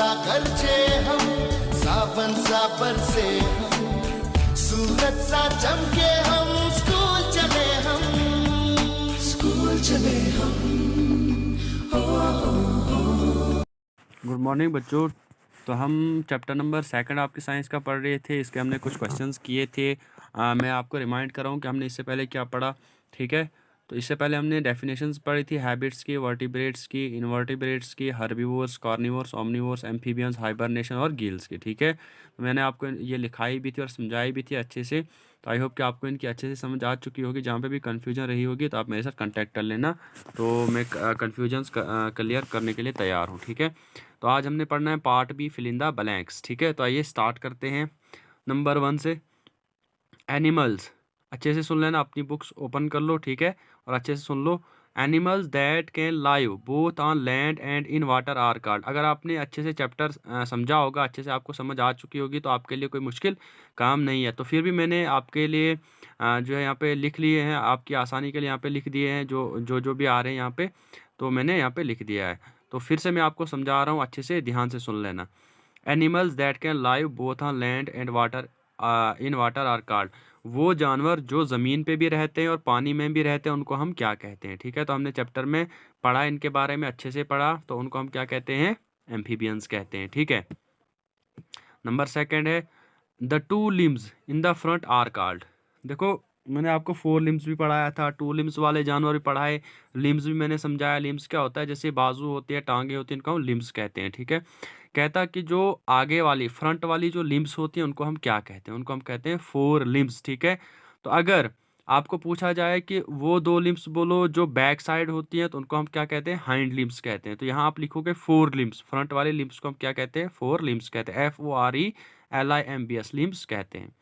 सा गरजे हम, सावन सा बरसे हम, सूरज सा चमके हम, स्कूल चले हम, स्कूल चले हम। गुड मॉर्निंग बच्चों। तो हम चैप्टर नंबर 2 आपके साइंस का पढ़ रहे थे। इसके हमने कुछ क्वेश्चंस किए थे। मैं आपको रिमाइंड कर रहा हूँ कि हमने इससे पहले क्या पढ़ा। ठीक है, तो इससे पहले हमने डेफिनेशंस पढ़ी थी हैबिट्स की, वर्टिब्रेट्स की, इनवर्टिब्रेट्स की, herbivores, carnivores, omnivores, amphibians, hibernation और गिल्स की। ठीक है, तो मैंने आपको ये लिखाई भी थी और समझाई भी थी अच्छे से। तो आई होप कि आपको इनकी अच्छे से समझ आ चुकी होगी। जहाँ पे भी कन्फ्यूजन रही होगी तो आप मेरे साथ कांटेक्ट कर लेना, तो मैं कन्फ्यूजन्स क्लियर करने के लिए तैयार हूँ। ठीक है, तो आज हमने पढ़ना है part B, fill in the blanks. ठीक है, तो आइए स्टार्ट करते हैं नंबर 1 से। एनिमल्स, अच्छे से सुन लेना, अपनी बुक्स ओपन कर लो। ठीक है, और अच्छे से सुन लो। Animals that can live both on land and in water are called. अगर आपने अच्छे से चैप्टर समझा होगा, अच्छे से आपको समझ आ चुकी होगी, तो आपके लिए कोई मुश्किल काम नहीं है। तो फिर भी मैंने आपके लिए जो है यहाँ पे लिख लिए हैं, आपकी आसानी के लिए यहाँ पे लिख दिए हैं, जो भी आ रहे हैं यहाँ पे, तो मैंने यहाँ पे लिख दिया है। तो फिर से मैं आपको समझा रहा हूँ, अच्छे से ध्यान से सुन लेना। Animals that can live both on land and water in water are called. वो जानवर जो ज़मीन पे भी रहते हैं और पानी में भी रहते हैं, उनको हम क्या कहते हैं। ठीक है, तो हमने चैप्टर में पढ़ा, इनके बारे में अच्छे से पढ़ा, तो उनको हम क्या कहते हैं, एम्फीबियंस कहते हैं। ठीक है, नंबर 2 है the 2 limbs in the front are called. देखो, मैंने आपको 4 लिम्स भी पढ़ाया था, 2 लिम्स वाले जानवर भी पढ़ाए, लिम्स भी मैंने समझाया। लिम्स क्या होता है, जैसे बाजू होती है, टांगे होती हैं, इनको हम लिम्स कहते हैं। ठीक है, कहता कि जो आगे वाली, फ्रंट वाली जो लिम्स होती हैं, उनको हम क्या कहते हैं, उनको हम कहते हैं 4 लिम्स। ठीक है, तो अगर आपको पूछा जाए कि वो 2 लिम्स बोलो जो बैक साइड होती हैं, तो उनको हम क्या कहते हैं, हाइंड लिम्स कहते हैं। तो यहाँ आप लिखोगे 4 लिम्स, फ्रंट वाले लिम्स को हम क्या कहते हैं, 4 लिम्स कहते हैं, FORELIMBS लिम्स कहते हैं।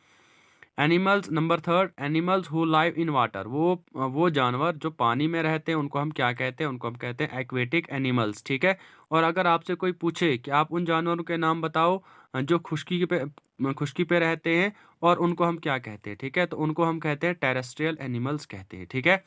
Animals, number 3, animals who live in water. वो जानवर जो पानी में रहते हैं, उनको हम क्या कहते हैं, उनको हम कहते हैं एक्वेटिक एनिमल्स। ठीक है, और अगर आपसे कोई पूछे कि आप उन जानवरों के नाम बताओ जो खुश्की पे रहते हैं, और उनको हम क्या कहते हैं, ठीक है, तो उनको हम कहते हैं टेरेस्ट्रियल एनिमल्स कहते हैं। ठीक है,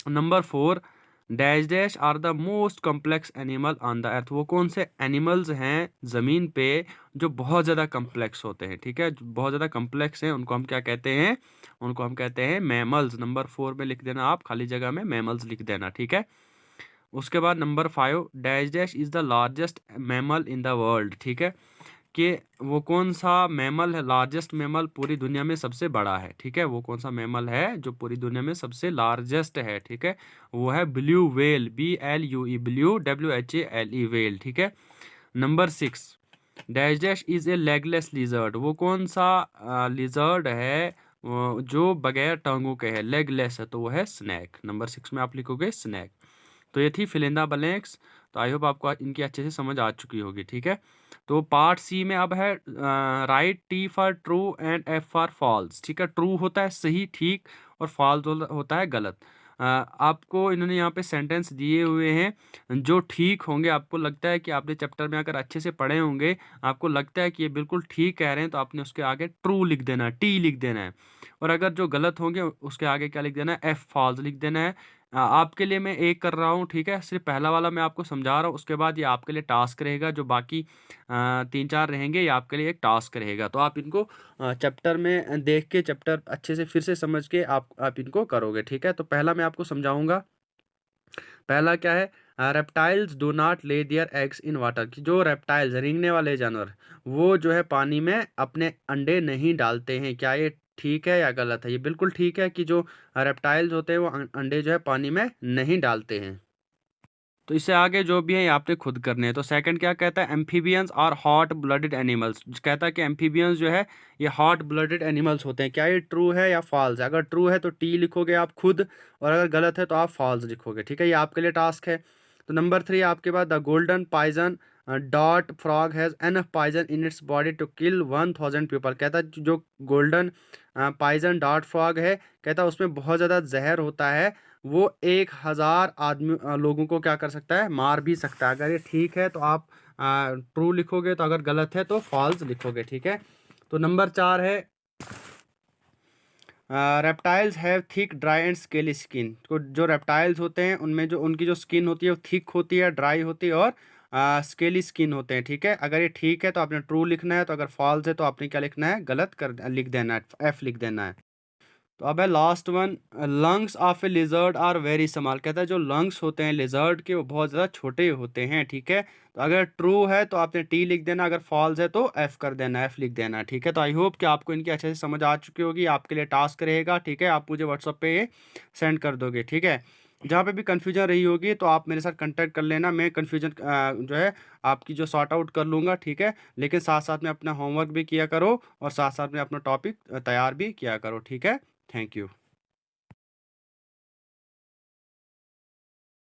number 4, dash dash are the most complex animal on the earth. वो कौन से एनिमल्स हैं ज़मीन पे जो बहुत ज़्यादा कम्प्लेक्स होते हैं। ठीक है, जो बहुत ज़्यादा कम्प्लेक्स हैं, उनको हम क्या कहते हैं, उनको हम कहते हैं मैमल्स। नंबर 4 में लिख देना आप, खाली जगह में मैमल्स लिख देना। ठीक है, उसके बाद number 5, dash dash is the largest mammal in the world. ठीक है, कि वो कौन सा मैमल है, लार्जेस्ट मैमल पूरी दुनिया में सबसे बड़ा है। ठीक है, वो कौन सा मैमल है जो पूरी दुनिया में सबसे लार्जेस्ट है। ठीक है, वो है blue whale, BLUE, blue WHALE whale. ठीक है, number 6, dash dash is a legless lizard. वो कौन सा लिजर्ड है जो बगैर टांगों के है, लेगलेस है, तो वो है स्नैक। नंबर 6 में आप लिखोगे स्नैक। तो ये थी फिल इन द ब्लैंक्स। तो आई होप आपको इनकी अच्छे से समझ आ चुकी होगी। ठीक है, तो पार्ट सी में अब है write T for true and F for false. ठीक है, ट्रू होता है सही, ठीक, और फॉल्स होता है गलत। आपको इन्होंने यहाँ पे सेंटेंस दिए हुए हैं जो ठीक होंगे, आपको लगता है कि आपने चैप्टर में अगर अच्छे से पढ़े होंगे, आपको लगता है कि ये बिल्कुल ठीक कह रहे हैं, तो आपने उसके आगे ट्रू लिख देना है, T लिख देना है। और अगर जो गलत होंगे उसके आगे क्या लिख देना है, F फॉल्स लिख देना है। आपके लिए मैं एक कर रहा हूँ। ठीक है, सिर्फ पहला वाला मैं आपको समझा रहा हूँ, उसके बाद ये आपके लिए टास्क रहेगा। जो बाकी 3-4 रहेंगे, ये आपके लिए एक टास्क रहेगा। तो आप इनको चैप्टर में देख के, चैप्टर अच्छे से फिर से समझ के आप इनको करोगे। ठीक है, तो पहला मैं आपको समझाऊंगा। पहला क्या है, reptiles do not lay their eggs in water. कि जो रेप्टाइल्स, रेंगने वाले जानवर, वो जो है पानी में अपने अंडे नहीं डालते हैं। क्या ये ठीक है या गलत है? ये बिल्कुल ठीक है कि जो रेप्टाइल्स होते हैं वो अंडे जो है पानी में नहीं डालते हैं। तो इससे आगे जो भी है ये आपने खुद करने हैं। तो सेकंड क्या कहता है, amphibians are hot blooded animals. कहता है कि एम्फीबियंस जो है ये हॉट ब्लडेड एनिमल्स होते हैं। क्या ये ट्रू है या फॉल्स है? अगर ट्रू है तो T लिखोगे आप खुद, और अगर गलत है तो आप फॉल्स लिखोगे। ठीक है, ये आपके लिए टास्क है। तो नंबर 3 आपके पास, द गोल्डन पाइजन डॉट frog has enough poison in its body to kill 1000 people. कहता है जो गोल्डन पाइजन डॉट फ्रॉग है, कहता है उसमें बहुत ज़्यादा जहर होता है, वो 1000 आदमी लोगों को क्या कर सकता है, मार भी सकता है। अगर ये ठीक है तो आप ट्रू लिखोगे, तो अगर गलत है तो फॉल्स लिखोगे। ठीक है, तो नंबर 4 है reptiles have thick dry and scaly skin. तो जो रेप्टाइल्स होते हैं उनमें जो उनकी जो स्किन होती है वो थिक होती है, ड्राई होती है और स्केली स्किन होते हैं, ठीक है। अगर ये ठीक है तो आपने ट्रू लिखना है, तो अगर फॉल्स है तो आपने क्या लिखना है, गलत कर लिख देना है, एफ लिख देना है। तो अब है last one, lungs of a lizard are very small. कहता है जो लंग्स होते हैं लिजर्ड के वो बहुत ज़्यादा छोटे होते हैं, ठीक है। तो अगर ट्रू है तो आपने टी लिख देना, अगर फॉल्स है तो एफ कर देना, एफ लिख देना, ठीक है। तो आई होप कि आपको इनकी अच्छे से समझ आ चुकी होगी। आपके लिए टास्क रहेगा, ठीक है, आप मुझे व्हाट्सअप पे ये सेंड कर दोगे, ठीक है। जहाँ पे भी कन्फ्यूजन रही होगी तो आप मेरे साथ कांटेक्ट कर लेना, मैं कन्फ्यूजन जो है आपकी जो सॉर्ट आउट कर लूँगा, ठीक है। लेकिन साथ साथ में अपना होमवर्क भी किया करो और साथ साथ में अपना टॉपिक तैयार भी किया करो, ठीक है। Thank you.